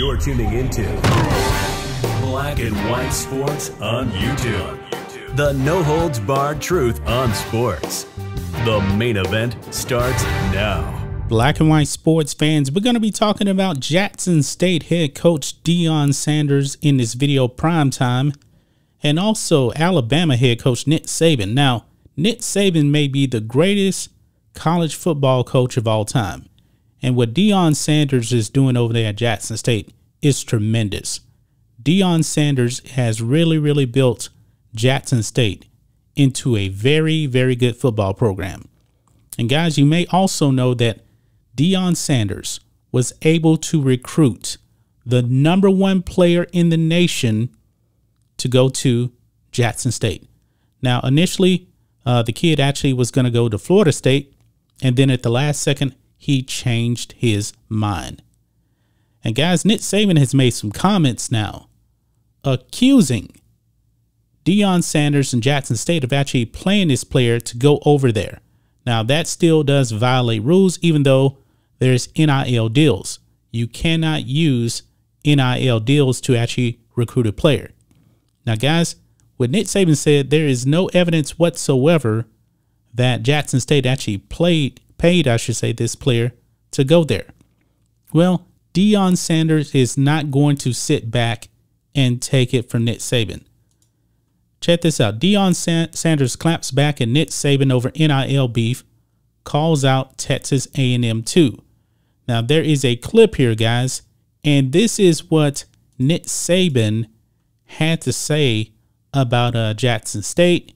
You're tuning into Black and White Sports on YouTube. The no-holds-barred truth on sports. The main event starts now. Black and White sports fans, we're going to be talking about Jackson State head coach Deion Sanders in this video primetime, and also Alabama head coach Nick Saban. Now, Nick Saban may be the greatest college football coach of all time. And what Deion Sanders is doing over there at Jackson State is tremendous. Deion Sanders has really built Jackson State into a very good football program. And guys, you may also know that Deion Sanders was able to recruit the #1 player in the nation to go to Jackson State. Now, initially, the kid actually was going to go to Florida State, and then at the last second, he changed his mind. And guys, Nick Saban has made some comments now accusing Deion Sanders and Jackson State of actually playing this player to go over there. Now, that still does violate rules, even though there's NIL deals. You cannot use NIL deals to actually recruit a player. Now, guys, what Nick Saban said, there is no evidence whatsoever that Jackson State actually paid, I should say, this player to go there. Well, Deion Sanders is not going to sit back and take it from Nick Saban. Check this out. Deion Sanders claps back at Nick Saban over NIL beef, calls out Texas A&M too. Now, there is a clip here, guys, and this is what Nick Saban had to say about Jackson State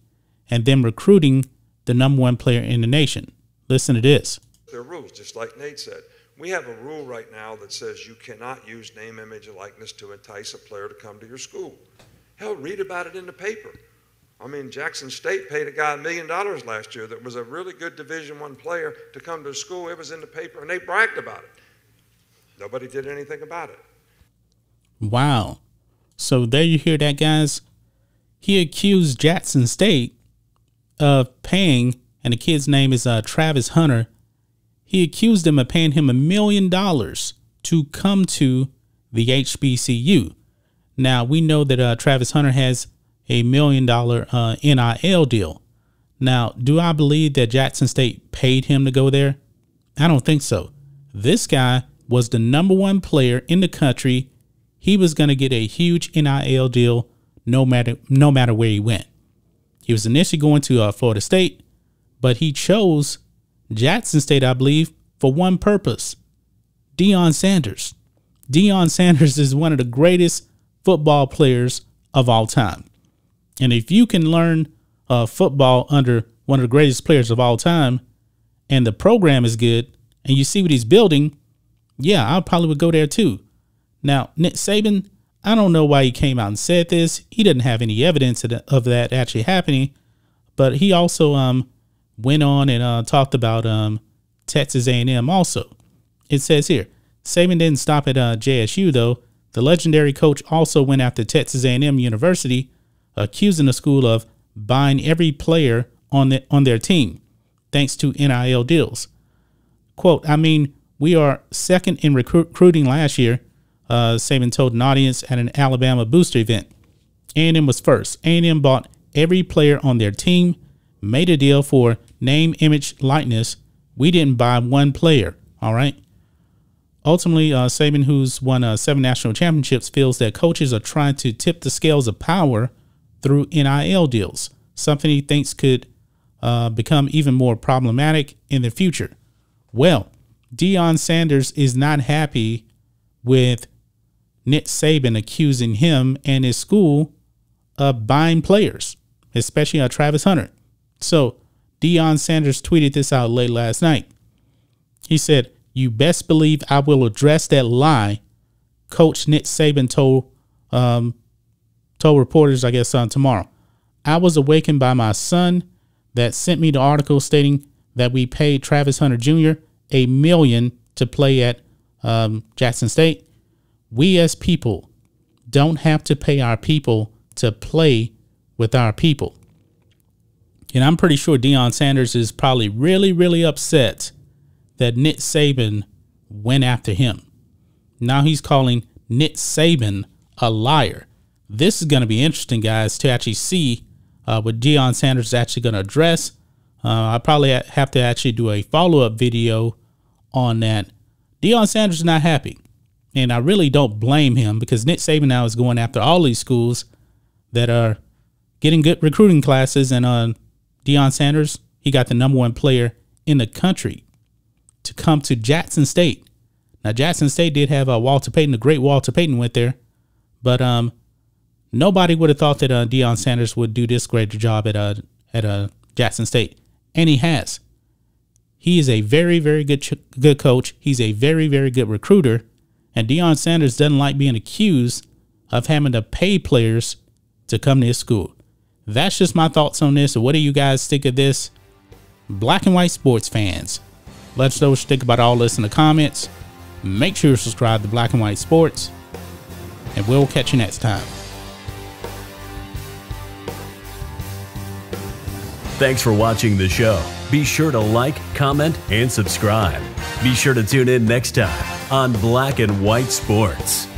and them recruiting the #1 player in the nation. Listen to this. There are rules, just like Nate said. We have a rule right now that says you cannot use name, image, and likeness to entice a player to come to your school. Hell, read about it in the paper. I mean, Jackson State paid a guy $1 million last year that was a really good Division I player to come to school. It was in the paper, and they bragged about it. Nobody did anything about it. Wow. So there you hear that, guys. He accused Jackson State of paying, and the kid's name is Travis Hunter. He accused them of paying him $1 million to come to the HBCU. Now, we know that Travis Hunter has a $1 million NIL deal. Now, do I believe that Jackson State paid him to go there? I don't think so. This guy was the #1 player in the country. He was going to get a huge NIL deal no matter where he went. He was initially going to Florida State, but he chose Jackson State, I believe, for one purpose: Deion Sanders. Deion Sanders is one of the greatest football players of all time. And if you can learn football under one of the greatest players of all time, and the program is good, and you see what he's building, yeah, I probably would go there too. Now, Nick Saban, I don't know why he came out and said this. He didn't have any evidence of that actually happening, but he also went on and talked about Texas A&M also. It says here, Saban didn't stop at JSU, though. The legendary coach also went after Texas A&M University, accusing the school of buying every player on their team, thanks to NIL deals. Quote, I mean, we are second in recruiting last year, Saban told an audience at an Alabama booster event. A&M was first. A&M bought every player on their team, made a deal for name, image, likeness. We didn't buy one player, all right? Ultimately, Saban, who's won 7 national championships, feels that coaches are trying to tip the scales of power through NIL deals, something he thinks could become even more problematic in the future. Well, Deion Sanders is not happy with Nick Saban accusing him and his school of buying players, especially Travis Hunter. So Deion Sanders tweeted this out late last night. He said, "You best believe I will address that lie," Coach Nick Saban told reporters, I guess, tomorrow. "I was awakened by my son that sent me the article stating that we paid Travis Hunter Jr. $1 million to play at Jackson State. We as people don't have to pay our people to play with our people." And I'm pretty sure Deion Sanders is probably really upset that Nick Saban went after him. Now he's calling Nick Saban a liar. This is going to be interesting, guys, to actually see what Deion Sanders is actually going to address. I probably have to actually do a follow-up video on that. Deion Sanders is not happy, and I really don't blame him, because Nick Saban now is going after all these schools that are getting good recruiting classes, and Deion Sanders, he got the #1 player in the country to come to Jackson State. Now, Jackson State did have Walter Payton. The great Walter Payton went there, but nobody would have thought that Deion Sanders would do this great job at Jackson State, and he has. He is a very, very good coach. He's a very, very good recruiter, and Deion Sanders doesn't like being accused of having to pay players to come to his school. That's just my thoughts on this. So what do you guys think of this? Black and white sports fans, let us know what you think about all this in the comments. Make sure you subscribe to Black and White Sports, and we'll catch you next time. Thanks for watching the show. Be sure to like, comment, and subscribe. Be sure to tune in next time on Black and White Sports.